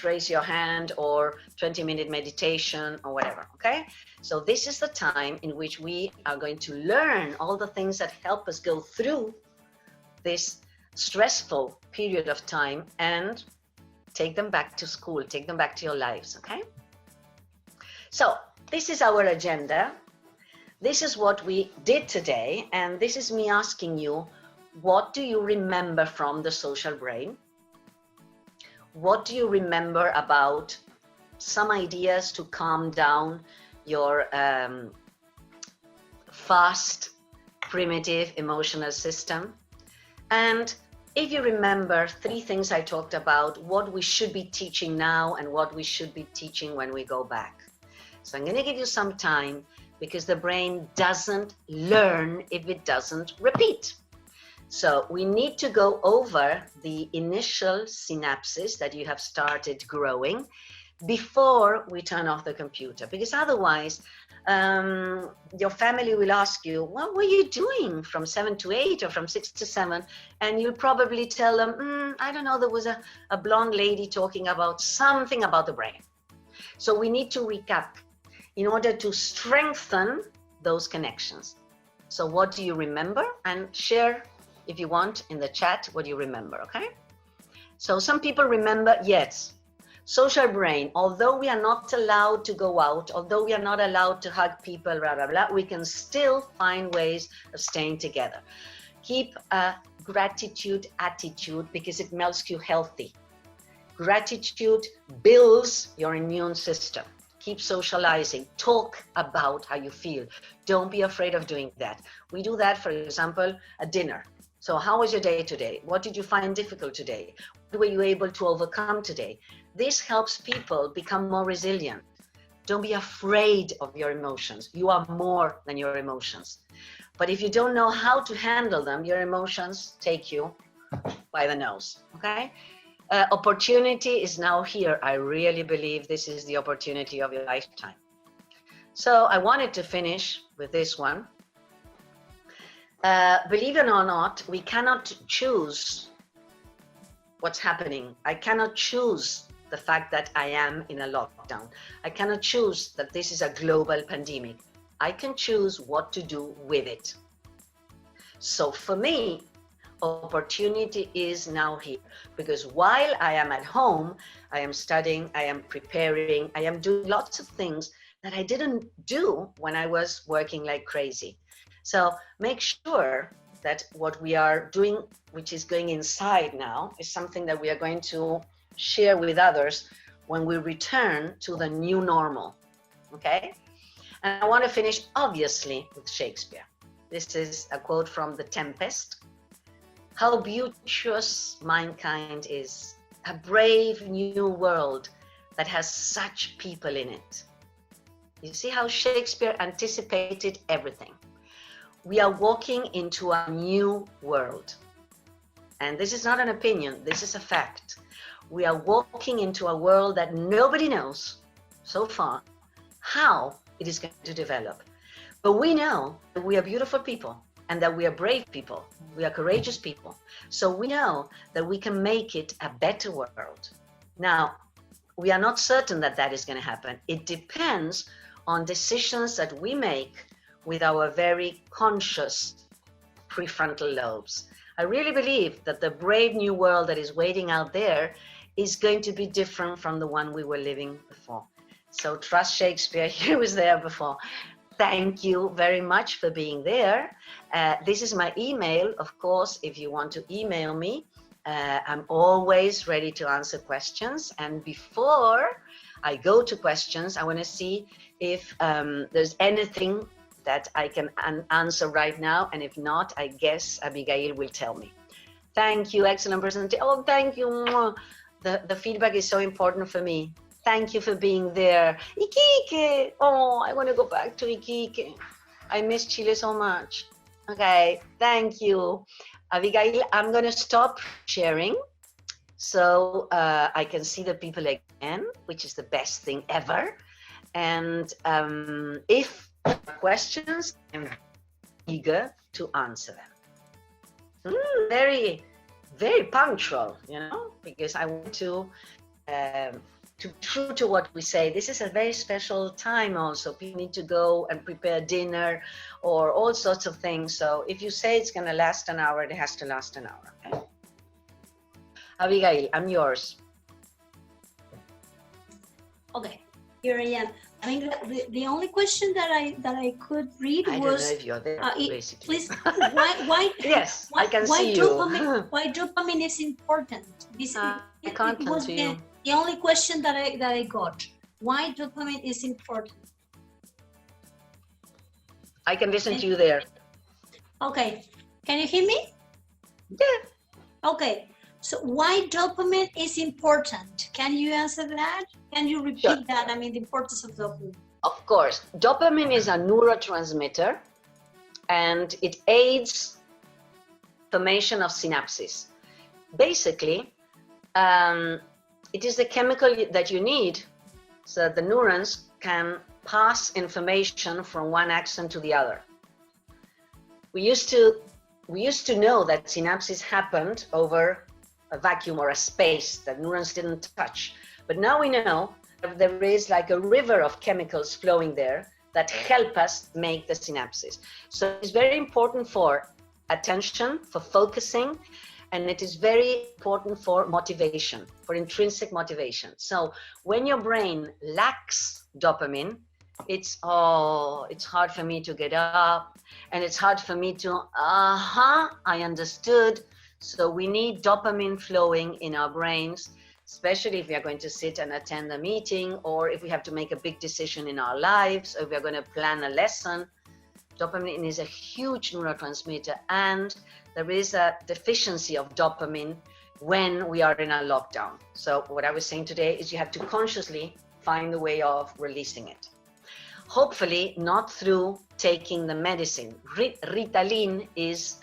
raise your hand or 20-minute meditation or whatever, okay? So this is the time in which we are going to learn all the things that help us go through this stressful period of time and take them back to school, take them back to your lives, okay? So this is our agenda. This is what we did today, and this is me asking you, what do you remember from the social brain? What do you remember about some ideas to calm down your fast, primitive emotional system? And if you remember 3 things I talked about, what we should be teaching now and what we should be teaching when we go back. So I'm going to give you some time, because the brain doesn't learn if it doesn't repeat. So we need to go over the initial synapses that you have started growing before we turn off the computer, because otherwise your family will ask you, what were you doing from 7 to 8 or from 6 to 7? And you'll probably tell them, I don't know, there was a blonde lady talking about something about the brain. So we need to recap in order to strengthen those connections. So what do you remember? And share, if you want, in the chat what you remember, okay? So some people remember, yes, social brain, although we are not allowed to go out, although we are not allowed to hug people, blah, blah, blah, we can still find ways of staying together. Keep a gratitude attitude because it makes you healthy. Gratitude builds your immune system. Keep socializing, talk about how you feel. Don't be afraid of doing that. We do that, for example, at dinner. So how was your day today? What did you find difficult today? What were you able to overcome today? This helps people become more resilient. Don't be afraid of your emotions. You are more than your emotions. But if you don't know how to handle them, your emotions take you by the nose, okay? Opportunity is now here. I really believe this is the opportunity of your lifetime. So I wanted to finish with this one. Believe it or not, we cannot choose what's happening. I cannot choose the fact that I am in a lockdown. I cannot choose that this is a global pandemic. I can choose what to do with it. So for me, opportunity is now here, because while I am at home, I am studying, I am preparing, I am doing lots of things that I didn't do when I was working like crazy. So make sure that what we are doing, which is going inside now, is something that we are going to share with others when we return to the new normal, okay? And I want to finish, obviously, with Shakespeare. This is a quote from The Tempest. How beauteous mankind is, a brave new world that has such people in it. You see how Shakespeare anticipated everything. We are walking into a new world. And this is not an opinion, this is a fact. We are walking into a world that nobody knows so far how it is going to develop. But we know that we are beautiful people and that we are brave people. We are courageous people. So we know that we can make it a better world. Now, we are not certain that that is going to happen. It depends on decisions that we make with our very conscious prefrontal lobes. I really believe that the brave new world that is waiting out there is going to be different from the one we were living before. So trust Shakespeare, he was there before. Thank you very much for being there. This is my email, of course, if you want to email me, I'm always ready to answer questions. And before I go to questions, I want to see if there's anything that I can answer right now. And if not, I guess Abigail will tell me. Thank you, excellent presentation. Oh, thank you. The feedback is so important for me. Thank you for being there. Iquique. Oh, I want to go back to Iquique. I miss Chile so much. Okay, thank you. Abigail, I'm going to stop sharing so I can see the people again, which is the best thing ever. And if there are questions, I'm eager to answer them. Very, very punctual, you know, because I want to be true to what we say. This is a very special time also. People need to go and prepare dinner or all sorts of things. So if you say it's going to last an hour, it has to last an hour. Okay? Abigail, I'm yours. Okay, here I am. I mean, the only question that I could read was. I don't know if you're there, basically. Please, why? Yes, why, I can why see dopamine, you. Why dopamine is important? I can't come to you. The only question that I got. Why dopamine is important? I can listen to you there. Okay, can you hear me? Yeah. Okay, so why dopamine is important? Can you answer that? Can you repeat that? I mean, the importance of dopamine. Of course. Dopamine is a neurotransmitter and it aids formation of synapses. Basically, it is the chemical that you need so that the neurons can pass information from one axon to the other. We used to know that synapses happened over a vacuum or a space that neurons didn't touch. But now we know that there is like a river of chemicals flowing there that help us make the synapses. So it's very important for attention, for focusing, and it is very important for motivation, for intrinsic motivation. So when your brain lacks dopamine, it's hard for me to get up, and it's hard for me to, I understood. So we need dopamine flowing in our brains, especially if we are going to sit and attend a meeting, or if we have to make a big decision in our lives, or if we are going to plan a lesson. Dopamine is a huge neurotransmitter, and there is a deficiency of dopamine when we are in a lockdown. So what I was saying today is you have to consciously find a way of releasing it. Hopefully not through taking the medicine. Ritalin is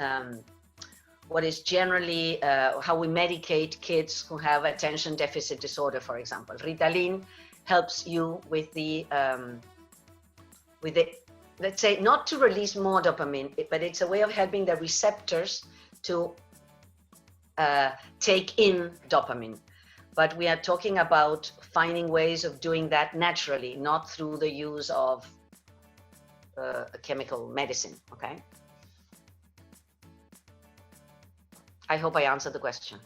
what is generally how we medicate kids who have attention deficit disorder, for example. Ritalin helps you with the let's say, not to release more dopamine, but it's a way of helping the receptors to take in dopamine. But we are talking about finding ways of doing that naturally, not through the use of a chemical medicine, okay? I hope I answered the question.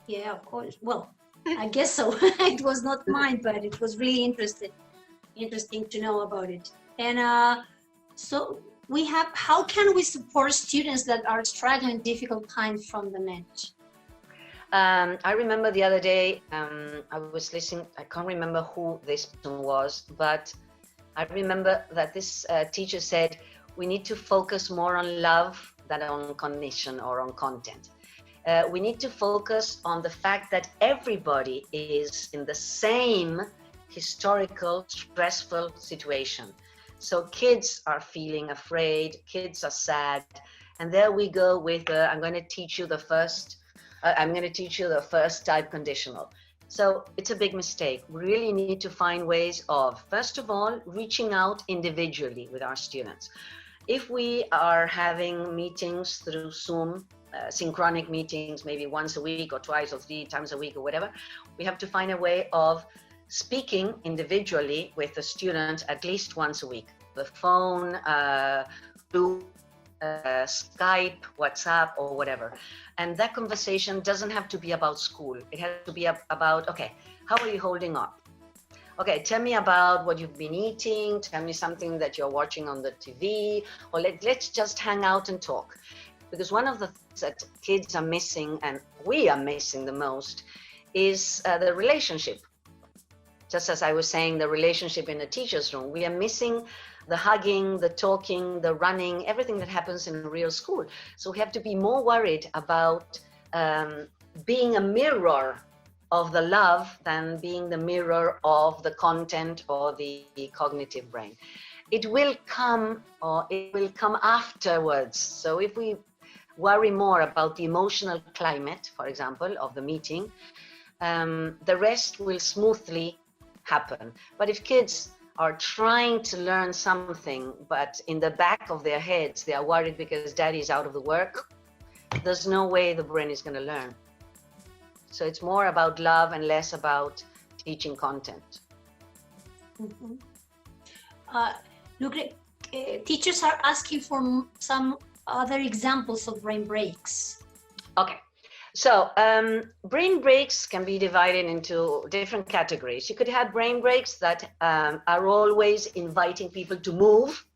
Yeah, of course. Well, I guess so. It was not mine, but it was really interesting to know about it. And so we have, how can we support students that are struggling difficult times from the net? I remember the other day, I was listening, I can't remember who this person was, but I remember that this teacher said, we need to focus more on love than on cognition or on content. We need to focus on the fact that everybody is in the same historical, stressful situation. So kids are feeling afraid, kids are sad, and there we go with I'm going to teach you the first type conditional. So it's a big mistake. We really need to find ways of, first of all, reaching out individually with our students. If we are having meetings through Zoom, synchronic meetings, maybe once a week or twice or 3 times a week or whatever, we have to find a way of speaking individually with the student at least once a week. The phone, through Skype, WhatsApp, or whatever. And that conversation doesn't have to be about school. It has to be about, okay, how are you holding up? Okay, tell me about what you've been eating. Tell me something that you're watching on the TV, or let's just hang out and talk. because one of the things that kids are missing, and we are missing the most, is the relationship. Just as I was saying, the relationship in a teacher's room, we are missing the hugging, the talking, the running, everything that happens in a real school. So we have to be more worried about being a mirror of the love than being the mirror of the content or the cognitive brain. It will come, or it will come afterwards. So if we worry more about the emotional climate, for example, of the meeting, the rest will smoothly happen. But if kids are trying to learn something, but in the back of their heads, they are worried because daddy is out of the work, there's no way the brain is going to learn. So it's more about love and less about teaching content. Mm-hmm. Look, teachers are asking for some other examples of brain breaks. Okay. So brain breaks can be divided into different categories. You could have brain breaks that are always inviting people to move.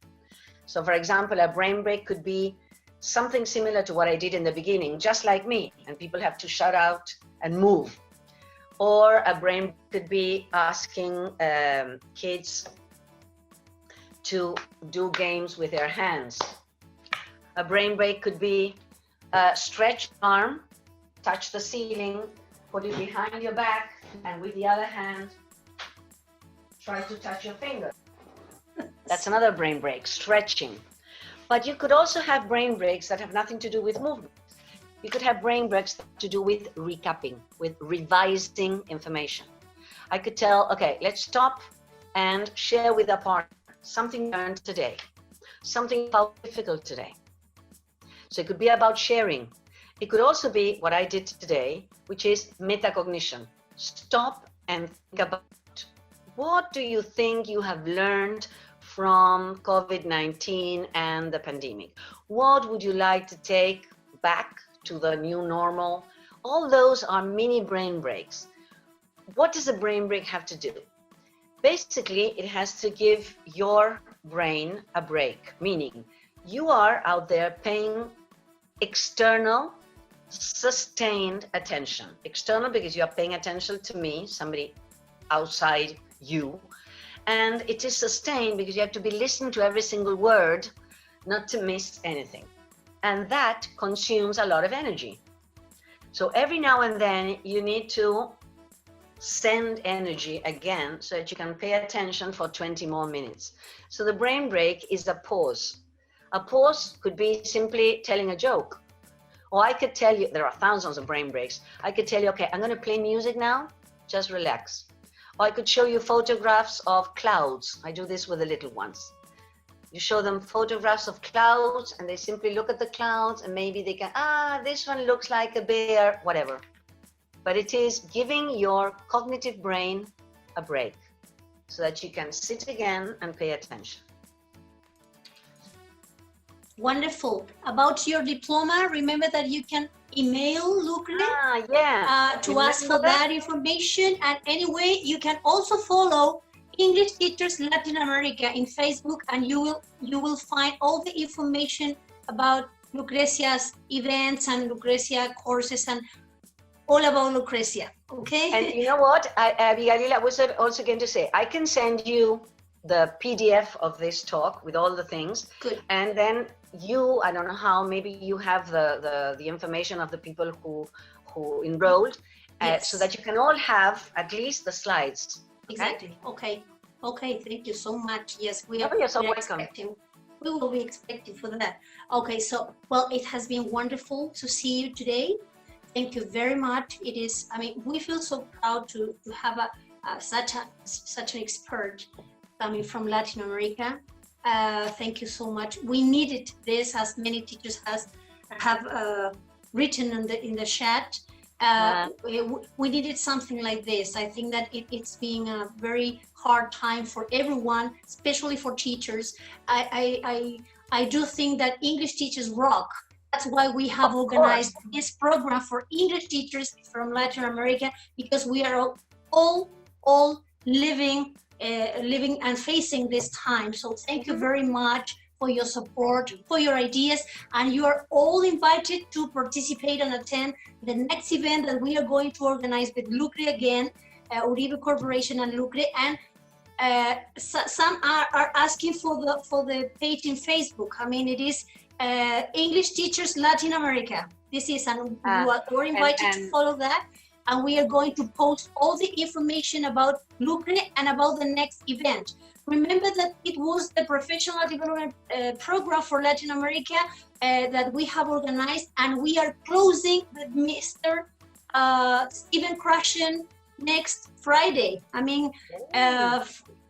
So for example, a brain break could be something similar to what I did in the beginning, just like me, and people have to shut out and move. Or a brain could be asking kids to do games with their hands. A brain break could be stretch arm, touch the ceiling, put it behind your back, and with the other hand, try to touch your finger. That's another brain break, stretching. But you could also have brain breaks that have nothing to do with movement. You could have brain breaks to do with recapping, with revising information. I could tell, okay, let's stop and share with our partner something learned today, something felt difficult today. So it could be about sharing. It could also be what I did today, which is metacognition. Stop and think about, what do you think you have learned from COVID-19 and the pandemic? What would you like to take back to the new normal? All those are mini brain breaks. What does a brain break have to do? Basically, it has to give your brain a break, meaning you are out there paying external, sustained attention. External because you are paying attention to me, somebody outside you, and it is sustained because you have to be listening to every single word, not to miss anything. And that consumes a lot of energy. So every now and then you need to send energy again so that you can pay attention for 20 more minutes. So the brain break is a pause. A pause could be simply telling a joke. Or I could tell you, there are thousands of brain breaks. I could tell you, okay, I'm going to play music now, just relax. Or I could show you photographs of clouds. I do this with the little ones. You show them photographs of clouds and they simply look at the clouds and maybe they can, this one looks like a bear, whatever. But it is giving your cognitive brain a break so that you can sit again and pay attention. Wonderful. About your diploma, remember that you can email Lucre to ask for that information. And anyway, you can also follow English Teachers Latin America in Facebook, and you will find all the information about Lucrecia's events and Lucrecia courses and all about Lucrecia. Okay. And you know what, Abigail, I was also going to say, I can send you the PDF of this talk with all the things. Good. And then you, I don't know how, maybe you have the information of the people who enrolled, Yes. so that you can all have at least the slides. Okay? Exactly. Okay. Okay. Thank you so much. Yes, we are. Oh, you're so welcome. We will be expecting for that. Okay. So, well, it has been wonderful to see you today. Thank you very much. It is. I mean, we feel so proud to have such an expert coming from Latin America. Thank you so much. We needed this, as many teachers have written in the chat. We needed something like this. I think that it's been a very hard time for everyone, especially for teachers. I do think that English teachers rock. That's why we have organized this program for English teachers from Latin America, because we are all living and facing this time. So thank you very much for your support, for your ideas, and you are all invited to participate and attend the next event that we are going to organize with Lucre again, Uribe Corporation and Lucre, and some are asking for the page in Facebook. I mean, it is English Teachers Latin America. This is, and we're invited to follow that. And we are going to post all the information about Lucre and about the next event. Remember that it was the professional development program for Latin America that we have organized, and we are closing with Mr. Stephen Krashen next Friday. I mean,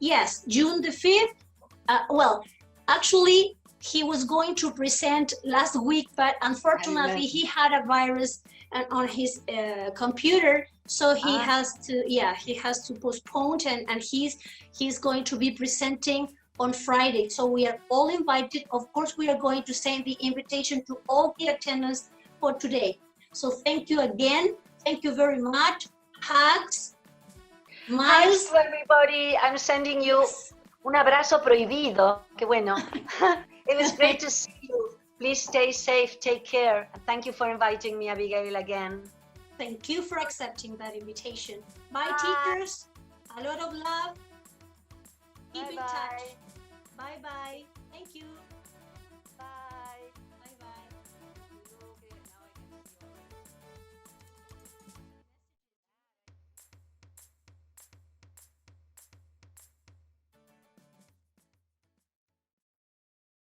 yes, June the 5th. Well, actually, he was going to present last week, but unfortunately, he had a virus on his computer, so he has to postpone, and he's going to be presenting on Friday. So we are all invited. Of course, we are going to send the invitation to all the attendants for today. So thank you again. Thank you very much. Hugs. Hugs to everybody. I'm sending you un abrazo prohibido. Qué bueno. It was great to see you. Please stay safe, take care. And thank you for inviting me, Abigail, again. Thank you for accepting that invitation. Bye, teachers. A lot of love. Keep in touch. Bye-bye. Thank you.